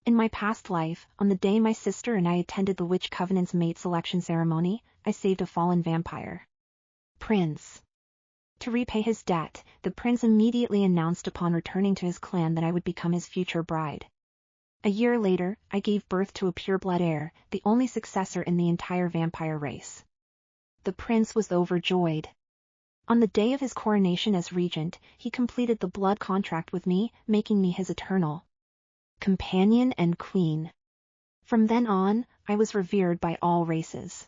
In my past life, on the day my sister and I attended the Witch Covenant's mate selection ceremony, I saved a fallen vampire prince. To repay his debt, the prince immediately announced upon returning to his clan that I would become his future bride. A year later, I gave birth to a pureblood heir, the only successor in the entire vampire race. The prince was overjoyed. On the day of his coronation as regent, he completed the blood contract with me, making me his eternal companion and queen. From then on, I was revered by all races.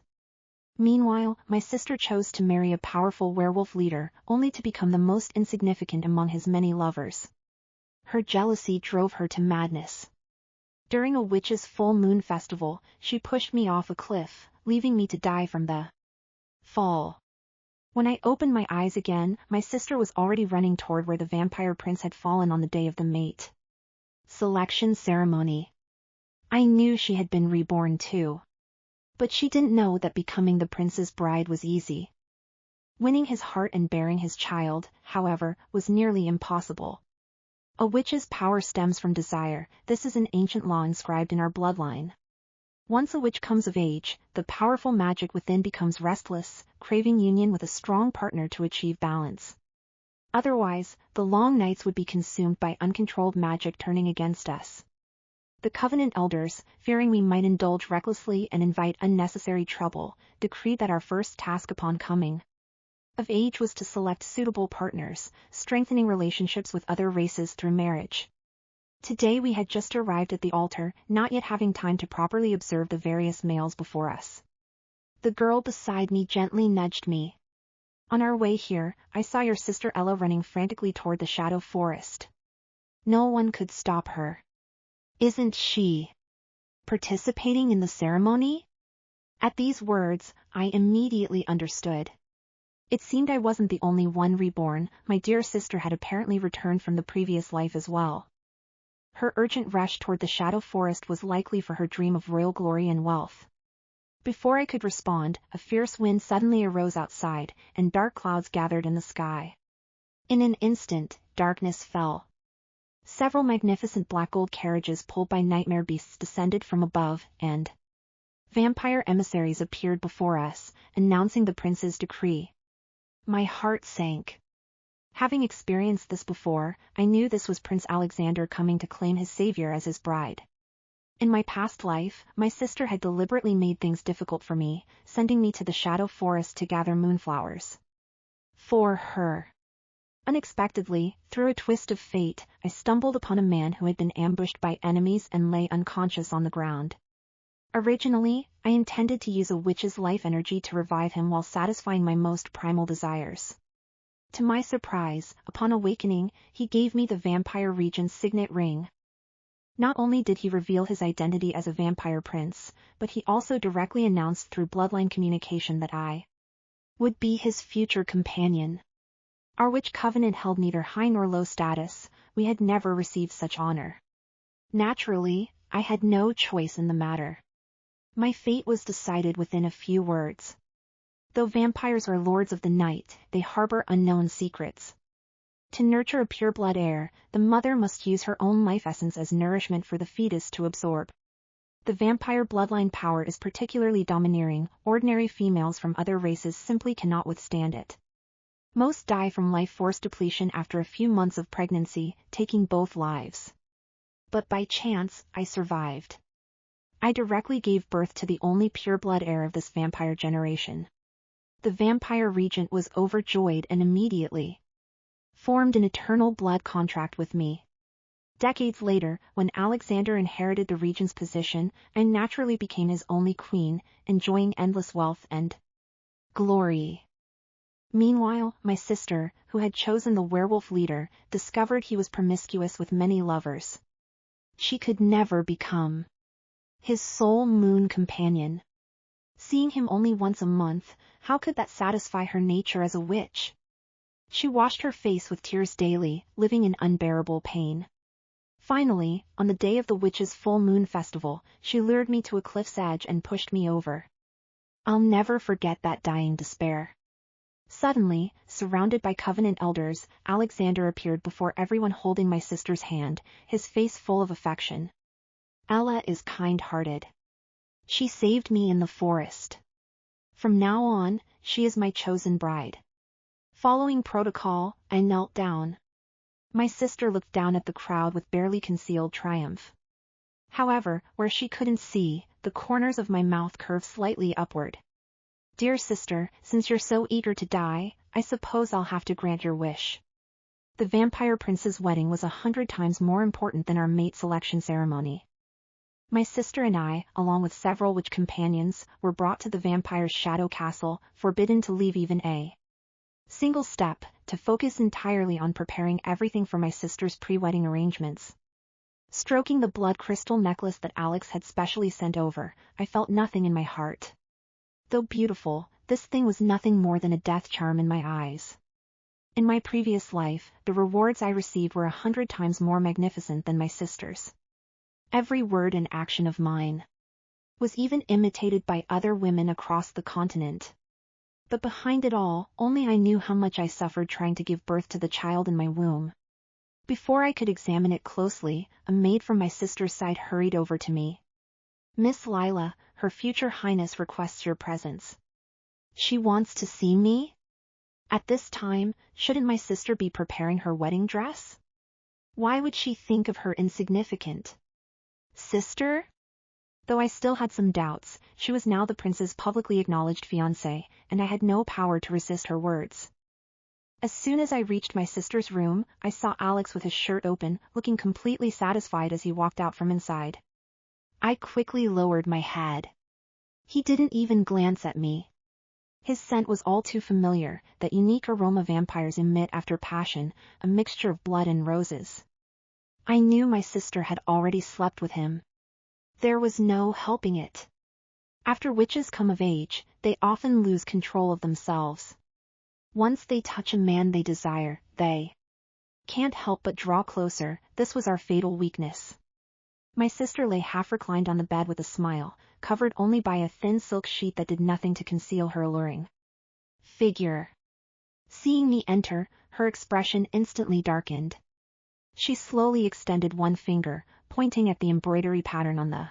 Meanwhile, my sister chose to marry a powerful werewolf leader, only to become the most insignificant among his many lovers. Her jealousy drove her to madness. During a witch's full moon festival, she pushed me off a cliff, leaving me to die from the fall. When I opened my eyes again, my sister was already running toward where the vampire prince had fallen on the day of the mate selection ceremony. I knew she had been reborn too. But she didn't know that becoming the prince's bride was easy. Winning his heart and bearing his child, however, was nearly impossible. A witch's power stems from desire. This is an ancient law inscribed in our bloodline. Once a witch comes of age, the powerful magic within becomes restless, craving union with a strong partner to achieve balance. Otherwise, the long nights would be consumed by uncontrolled magic turning against us. The Covenant elders, fearing we might indulge recklessly and invite unnecessary trouble, decreed that our first task upon coming of age was to select suitable partners, strengthening relationships with other races through marriage. Today we had just arrived at the altar, not yet having time to properly observe the various males before us. The girl beside me gently nudged me. On our way here, I saw your sister Ella running frantically toward the shadow forest. No one could stop her. Isn't she participating in the ceremony? At these words, I immediately understood. It seemed I wasn't the only one reborn. My dear sister had apparently returned from the previous life as well. Her urgent rush toward the shadow forest was likely for her dream of royal glory and wealth. Before I could respond, a fierce wind suddenly arose outside, and dark clouds gathered in the sky. In an instant, darkness fell. Several magnificent black gold carriages pulled by nightmare beasts descended from above, and vampire emissaries appeared before us, announcing the prince's decree. My heart sank. Having experienced this before, I knew this was Prince Alexander coming to claim his savior as his bride. In my past life, my sister had deliberately made things difficult for me, sending me to the shadow forest to gather moonflowers. For her. Unexpectedly, through a twist of fate, I stumbled upon a man who had been ambushed by enemies and lay unconscious on the ground. Originally, I intended to use a witch's life energy to revive him while satisfying my most primal desires. To my surprise, upon awakening, he gave me the vampire regent's signet ring. Not only did he reveal his identity as a vampire prince, but he also directly announced through bloodline communication that I would be his future companion. Our witch covenant held neither high nor low status. We had never received such honor. Naturally, I had no choice in the matter. My fate was decided within a few words. Though vampires are lords of the night, they harbor unknown secrets. To nurture a pureblood heir, the mother must use her own life essence as nourishment for the fetus to absorb. The vampire bloodline power is particularly domineering. Ordinary females from other races simply cannot withstand it. Most die from life force depletion after a few months of pregnancy, taking both lives. But by chance, I survived. I directly gave birth to the only pureblood heir of this vampire generation. The vampire regent was overjoyed and immediately formed an eternal blood contract with me. Decades later, when Alexander inherited the regent's position, I naturally became his only queen, enjoying endless wealth and glory. Meanwhile, my sister, who had chosen the werewolf leader, discovered he was promiscuous with many lovers. She could never become his sole moon companion. Seeing him only once a month, how could that satisfy her nature as a witch? She washed her face with tears daily, living in unbearable pain. Finally, on the day of the witch's full moon festival, she lured me to a cliff's edge and pushed me over. I'll never forget that dying despair. Suddenly, surrounded by Covenant elders, Alexander appeared before everyone holding my sister's hand, his face full of affection. Ella is kind-hearted. She saved me in the forest. From now on, she is my chosen bride. Following protocol, I knelt down. My sister looked down at the crowd with barely concealed triumph. However, where she couldn't see, the corners of my mouth curved slightly upward. Dear sister, since you're so eager to die, I suppose I'll have to grant your wish. The vampire prince's wedding was 100 times more important than our mate selection ceremony. My sister and I, along with several witch companions, were brought to the vampire's shadow castle, forbidden to leave even a single step, to focus entirely on preparing everything for my sister's pre-wedding arrangements. Stroking the blood crystal necklace that Alex had specially sent over, I felt nothing in my heart. Though beautiful, this thing was nothing more than a death charm in my eyes. In my previous life, the rewards I received were 100 times more magnificent than my sister's. Every word and action of mine was even imitated by other women across the continent. But behind it all, only I knew how much I suffered trying to give birth to the child in my womb. Before I could examine it closely, a maid from my sister's side hurried over to me. Miss Lila, Her Future Highness requests your presence. She wants to see me? At this time, shouldn't my sister be preparing her wedding dress? Why would she think of her insignificant sister? Though I still had some doubts, she was now the prince's publicly acknowledged fiancée, and I had no power to resist her words. As soon as I reached my sister's room, I saw Alex with his shirt open, looking completely satisfied as he walked out from inside. I quickly lowered my head. He didn't even glance at me. His scent was all too familiar, that unique aroma vampires emit after passion, a mixture of blood and roses. I knew my sister had already slept with him. There was no helping it. After witches come of age, they often lose control of themselves. Once they touch a man they desire, they can't help but draw closer. This was our fatal weakness. My sister lay half reclined on the bed with a smile, covered only by a thin silk sheet that did nothing to conceal her alluring figure. Seeing me enter, her expression instantly darkened. She slowly extended one finger, pointing at the embroidery pattern on the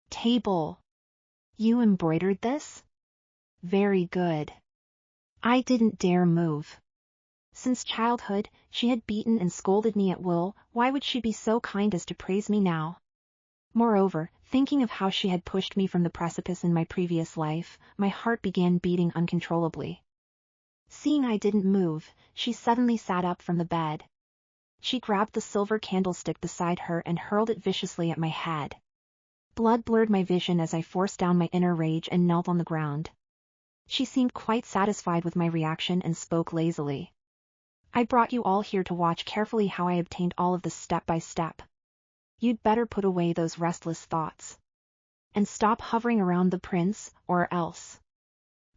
table. You embroidered this? Very good. I didn't dare move. Since childhood, she had beaten and scolded me at will. Why would she be so kind as to praise me now? Moreover, thinking of how she had pushed me from the precipice in my previous life, my heart began beating uncontrollably. Seeing I didn't move, she suddenly sat up from the bed. She grabbed the silver candlestick beside her and hurled it viciously at my head. Blood blurred my vision as I forced down my inner rage and knelt on the ground. She seemed quite satisfied with my reaction and spoke lazily. I brought you all here to watch carefully how I obtained all of this step by step. You'd better put away those restless thoughts. And stop hovering around the prince, or else.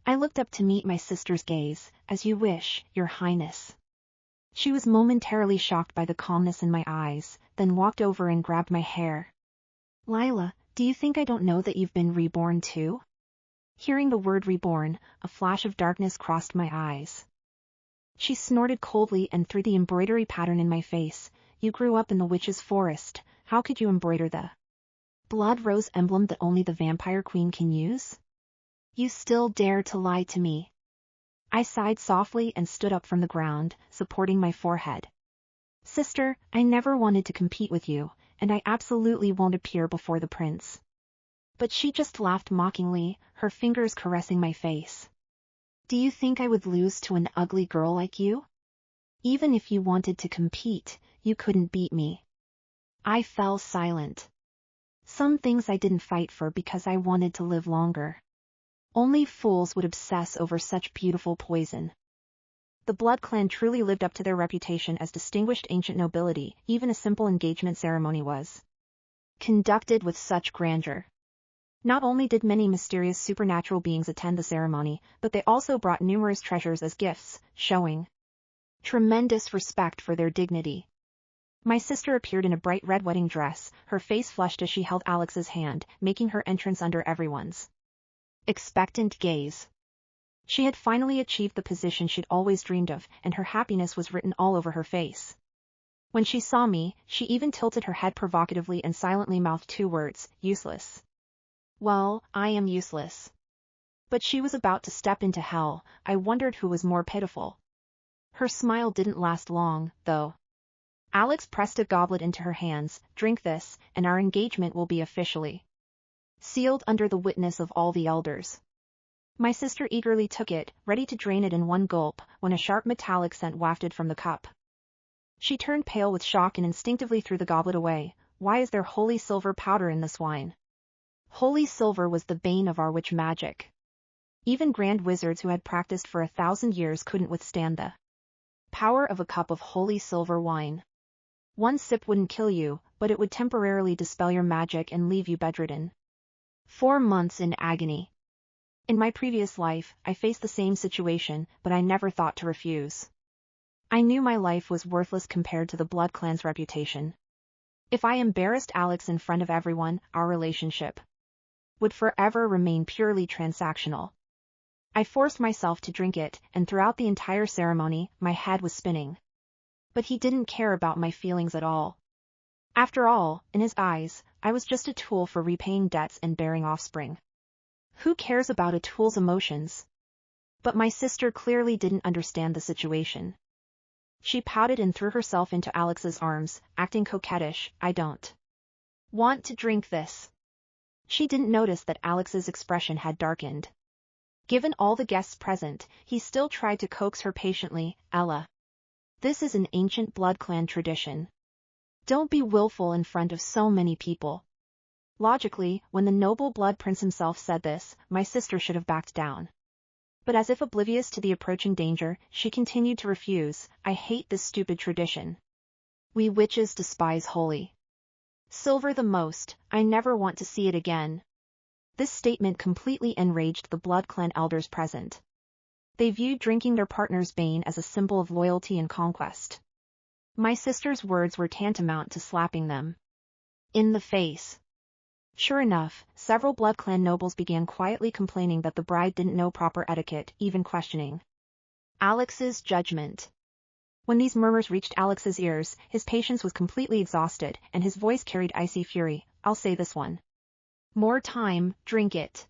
I looked up to meet my sister's gaze. As you wish, Your Highness. She was momentarily shocked by the calmness in my eyes, then walked over and grabbed my hair. Lila, do you think I don't know that you've been reborn too? Hearing the word reborn, a flash of darkness crossed my eyes. She snorted coldly and threw the embroidery pattern in my face. You grew up in the witch's forest. How could you embroider the blood rose emblem that only the vampire queen can use? You still dare to lie to me. I sighed softly and stood up from the ground, supporting my forehead. Sister, I never wanted to compete with you, and I absolutely won't appear before the prince. But she just laughed mockingly, her fingers caressing my face. Do you think I would lose to an ugly girl like you? Even if you wanted to compete, you couldn't beat me. I fell silent. Some things I didn't fight for because I wanted to live longer. Only fools would obsess over such beautiful poison. The Blood Clan truly lived up to their reputation as distinguished ancient nobility. Even a simple engagement ceremony was conducted with such grandeur. Not only did many mysterious supernatural beings attend the ceremony, but they also brought numerous treasures as gifts, showing tremendous respect for their dignity. My sister appeared in a bright red wedding dress, her face flushed as she held Alex's hand, making her entrance under everyone's expectant gaze. She had finally achieved the position she'd always dreamed of, and her happiness was written all over her face. When she saw me, she even tilted her head provocatively and silently mouthed 2 words, useless. Well, I am useless. But she was about to step into hell. I wondered who was more pitiful. Her smile didn't last long, though. Alex pressed a goblet into her hands. Drink this, and our engagement will be officially sealed under the witness of all the elders. My sister eagerly took it, ready to drain it in one gulp, when a sharp metallic scent wafted from the cup. She turned pale with shock and instinctively threw the goblet away. Why is there holy silver powder in this wine? Holy silver was the bane of our witch magic. Even grand wizards who had practiced for 1,000 years couldn't withstand the power of a cup of holy silver wine. One sip wouldn't kill you, but it would temporarily dispel your magic and leave you bedridden. 4 months in agony. In my previous life, I faced the same situation, but I never thought to refuse. I knew my life was worthless compared to the Blood Clan's reputation. If I embarrassed Alex in front of everyone, our relationship would forever remain purely transactional. I forced myself to drink it, and throughout the entire ceremony, my head was spinning. But he didn't care about my feelings at all. After all, in his eyes, I was just a tool for repaying debts and bearing offspring. Who cares about a tool's emotions? But my sister clearly didn't understand the situation. She pouted and threw herself into Alex's arms, acting coquettish. I don't want to drink this. She didn't notice that Alex's expression had darkened. Given all the guests present, he still tried to coax her patiently. Ella, this is an ancient Blood Clan tradition. Don't be willful in front of so many people. Logically, when the noble Blood Prince himself said this, my sister should have backed down. But as if oblivious to the approaching danger, she continued to refuse. I hate this stupid tradition. We witches despise holy silver the most. I never want to see it again. This statement completely enraged the Blood Clan elders present. They viewed drinking their partner's bane as a symbol of loyalty and conquest. My sister's words were tantamount to slapping them in the face. Sure enough, several Blood Clan nobles began quietly complaining that the bride didn't know proper etiquette, even questioning Alex's judgment. When these murmurs reached Alex's ears, his patience was completely exhausted, and his voice carried icy fury. I'll say this one more time, drink it.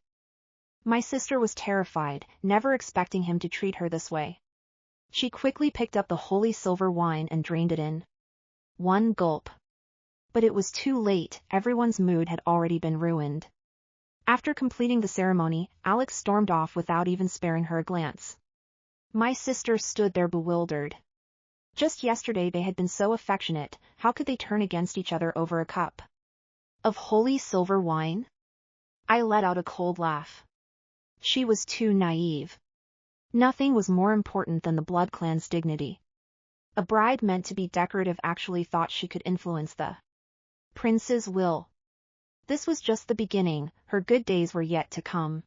My sister was terrified, never expecting him to treat her this way. She quickly picked up the holy silver wine and drained it in one gulp. But it was too late, everyone's mood had already been ruined. After completing the ceremony, Alex stormed off without even sparing her a glance. My sister stood there bewildered. Just yesterday they had been so affectionate, how could they turn against each other over a cup of holy silver wine? I let out a cold laugh. She was too naive. Nothing was more important than the Blood Clan's dignity. A bride meant to be decorative actually thought she could influence the prince's will. This was just the beginning, her good days were yet to come.